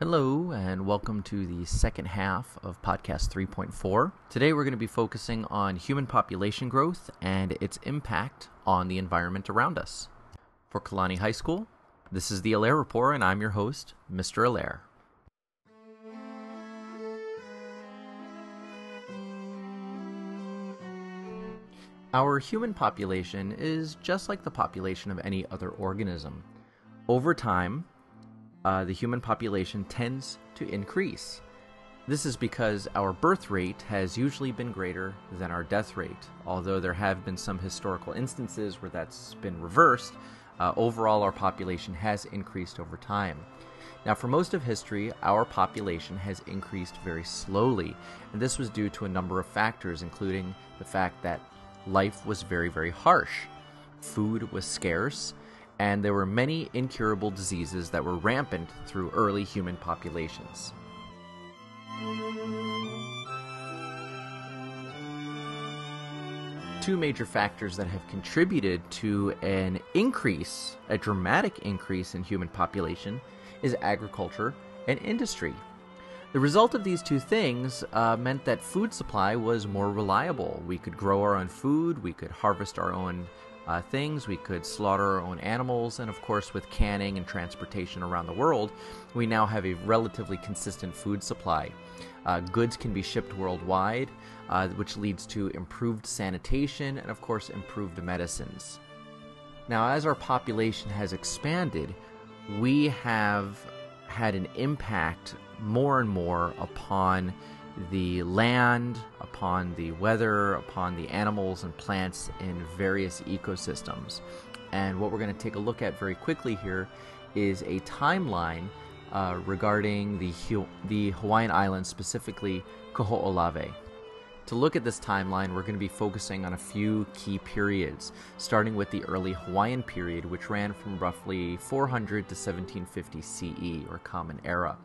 Hello, and welcome to the second half of Podcast 3.4. Today we're going to be focusing on human population growth and its impact on the environment around us. For Kalani High School, this is the Allaire Report, and I'm your host, Mr. Allaire. Our human population is just like the population of any other organism. Over time, the human population tends to increase. This is because our birth rate has usually been greater than our death rate. Although there have been some historical instances where that's been reversed, overall our population has increased over time. Now, for most of history, our population has increased very slowly, and this was due to a number of factors, including the fact that life was very, very harsh. Food was scarce, and there were many incurable diseases that were rampant through early human populations. Two major factors that have contributed to a dramatic increase in human population, is agriculture and industry. The result of these two things meant that food supply was more reliable. We could grow our own food, we could harvest our own things, we could slaughter our own animals, and of course with canning and transportation around the world, we now have a relatively consistent food supply. Goods can be shipped worldwide, which leads to improved sanitation and of course improved medicines. Now, as our population has expanded, we have had an impact more and more upon the land, upon the weather, upon the animals and plants in various ecosystems. And what we're going to take a look at very quickly here is a timeline regarding the Hawaiian Islands, specifically Kahoolawe. To look at this timeline, we're going to be focusing on a few key periods, starting with the early Hawaiian period, which ran from roughly 400 to 1750 CE, or Common Era.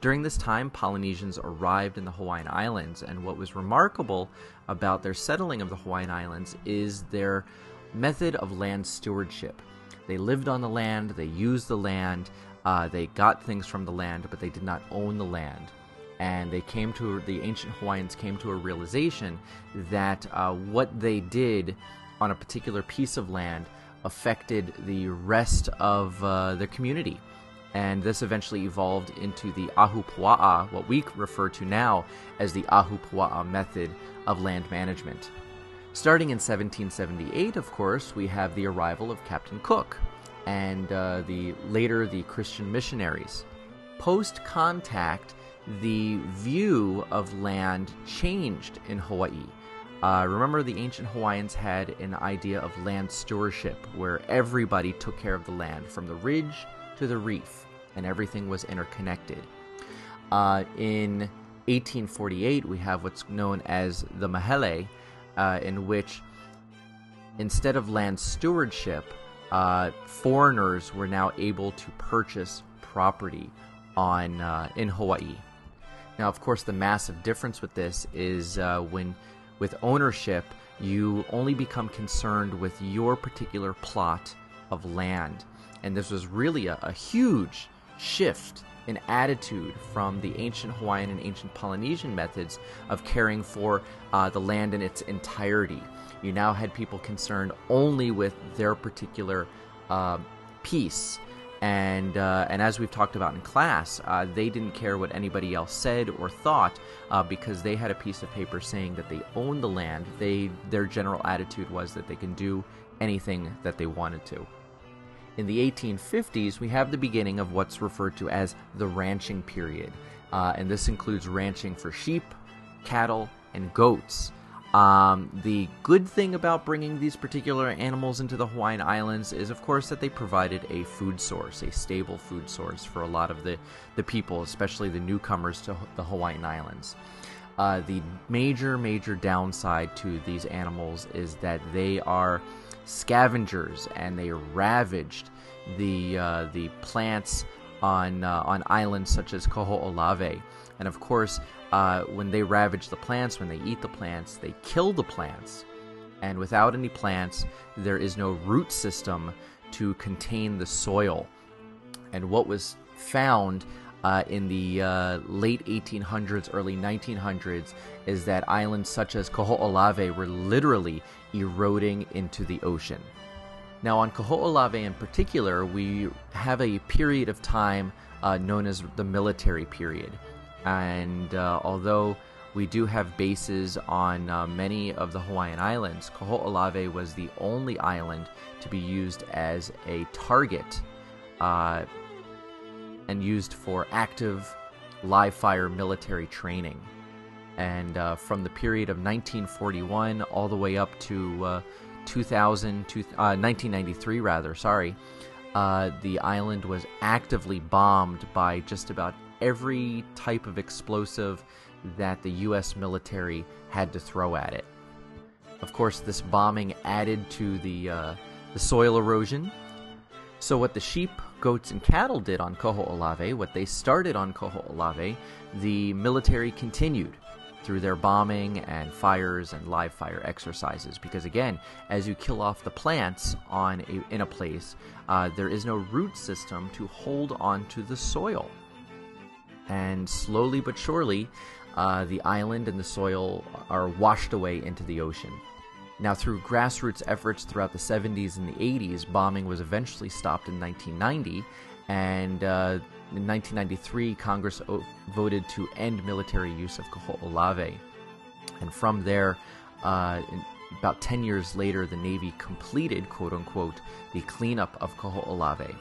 During this time, Polynesians arrived in the Hawaiian Islands, and what was remarkable about their settling of the Hawaiian Islands is their method of land stewardship. They lived on the land, they used the land, they got things from the land, but they did not own the land. And the ancient Hawaiians came to a realization that what they did on a particular piece of land affected the rest of their community. And this eventually evolved into the ahupua'a, what we refer to now as the ahupua'a method of land management. Starting in 1778, of course, we have the arrival of Captain Cook and later the Christian missionaries. Post-contact, the view of land changed in Hawaii. Remember, the ancient Hawaiians had an idea of land stewardship, where everybody took care of the land, from the ridge to the reef, and everything was interconnected. In 1848, we have what's known as the Mahele, in which, instead of land stewardship, foreigners were now able to purchase property in Hawaii. Now, of course, the massive difference with this is with ownership, you only become concerned with your particular plot of land. And this was really a huge shift in attitude from the ancient Hawaiian and ancient Polynesian methods of caring for the land in its entirety. You now had people concerned only with their particular piece. And as we've talked about in class, they didn't care what anybody else said or thought because they had a piece of paper saying that they owned the land. Their general attitude was that they can do anything that they wanted to. In the 1850s, we have the beginning of what's referred to as the ranching period, and this includes ranching for sheep, cattle, and goats. The good thing about bringing these particular animals into the Hawaiian Islands is, of course, that they provided a food source, a stable food source for a lot of the people, especially the newcomers to the Hawaiian Islands. The major downside to these animals is that they are scavengers, and they ravaged the plants on islands such as Kahoolawe. And of course, when they ravage the plants, when they eat the plants, they kill the plants. And without any plants, there is no root system to contain the soil. And what was found in the late 1800s, early 1900s, is that islands such as Kahoolawe were literally eroding into the ocean. Now, on Kahoolawe in particular, we have a period of time known as the military period. And although we do have bases on many of the Hawaiian islands, Kahoolawe was the only island to be used as a target and used for active live-fire military training. And from the period of 1941 all the way up to 1993, the island was actively bombed by just about every type of explosive that the U.S. military had to throw at it. Of course, this bombing added to the soil erosion. So what the sheep, goats, and cattle did on Kahoolawe, what they started on Kahoolawe, the military continued through their bombing and fires and live fire exercises. Because again, as you kill off the plants in a place, there is no root system to hold onto the soil. And slowly but surely, the island and the soil are washed away into the ocean. Now, through grassroots efforts throughout the 70s and the 80s, bombing was eventually stopped in 1990, and in 1993, Congress voted to end military use of Kahoolawe. And from there, about 10 years later, the Navy completed, quote-unquote, the cleanup of Kahoolawe.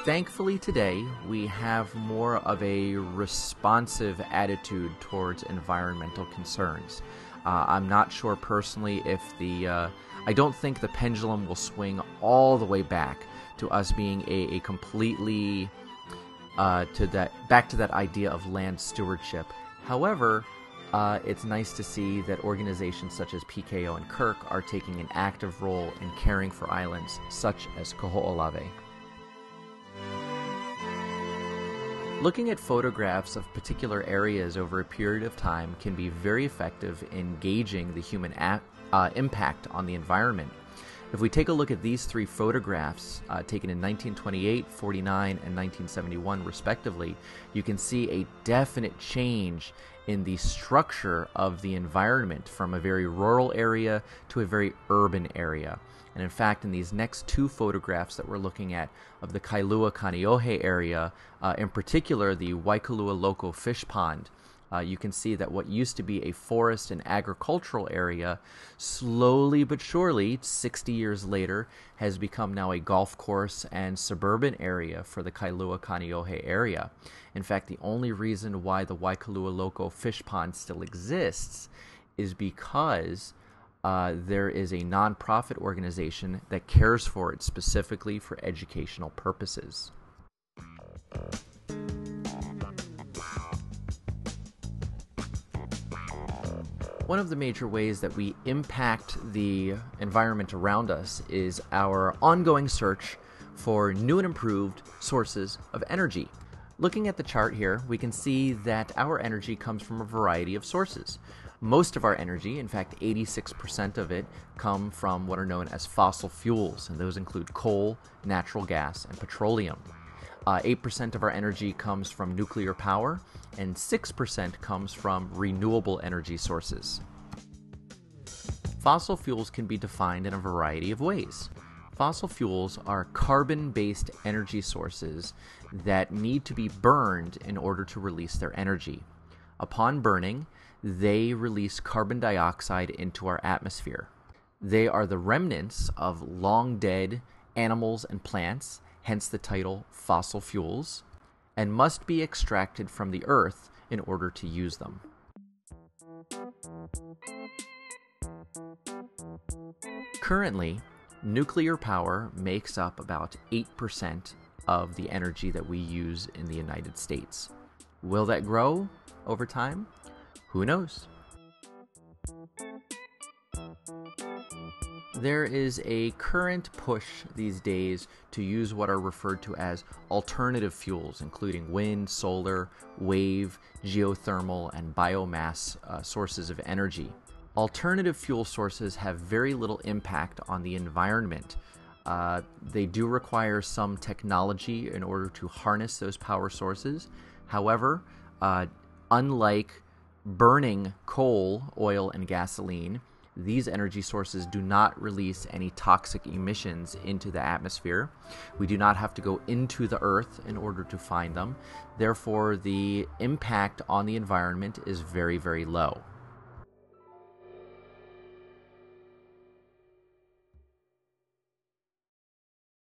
Thankfully today, we have more of a responsive attitude towards environmental concerns. I'm not sure personally if I don't think the pendulum will swing all the way back to us being a completely, back to that idea of land stewardship. However, it's nice to see that organizations such as PKO and Kirk are taking an active role in caring for islands such as Kahoolawe. Looking at photographs of particular areas over a period of time can be very effective in gauging the human impact on the environment. If we take a look at these three photographs taken in 1928, 49, and 1971 respectively, you can see a definite change in the structure of the environment from a very rural area to a very urban area. And in fact, in these next two photographs that we're looking at of the Kailua-Kaneohe area, in particular the Waikalua Loco fish pond, you can see that what used to be a forest and agricultural area, slowly but surely, 60 years later, has become now a golf course and suburban area for the Kailua-Kaneohe area. In fact, the only reason why the Waikalua Loco fish pond still exists is because there is a nonprofit organization that cares for it specifically for educational purposes. One of the major ways that we impact the environment around us is our ongoing search for new and improved sources of energy. Looking at the chart here, we can see that our energy comes from a variety of sources. Most of our energy, in fact 86% of it, come from what are known as fossil fuels, and those include coal, natural gas, and petroleum. 8% of our energy comes from nuclear power, and 6% comes from renewable energy sources. Fossil fuels can be defined in a variety of ways. Fossil fuels are carbon-based energy sources that need to be burned in order to release their energy. Upon burning, they release carbon dioxide into our atmosphere. They are the remnants of long-dead animals and plants, hence the title fossil fuels, and must be extracted from the earth in order to use them. Currently, nuclear power makes up about 8% of the energy that we use in the United States. Will that grow over time? Who knows? There is a current push these days to use what are referred to as alternative fuels, including wind, solar, wave, geothermal, and biomass sources of energy. Alternative fuel sources have very little impact on the environment. They do require some technology in order to harness those power sources. However, unlike burning coal, oil, and gasoline, these energy sources do not release any toxic emissions into the atmosphere. We do not have to go into the earth in order to find them. Therefore, the impact on the environment is very, very low.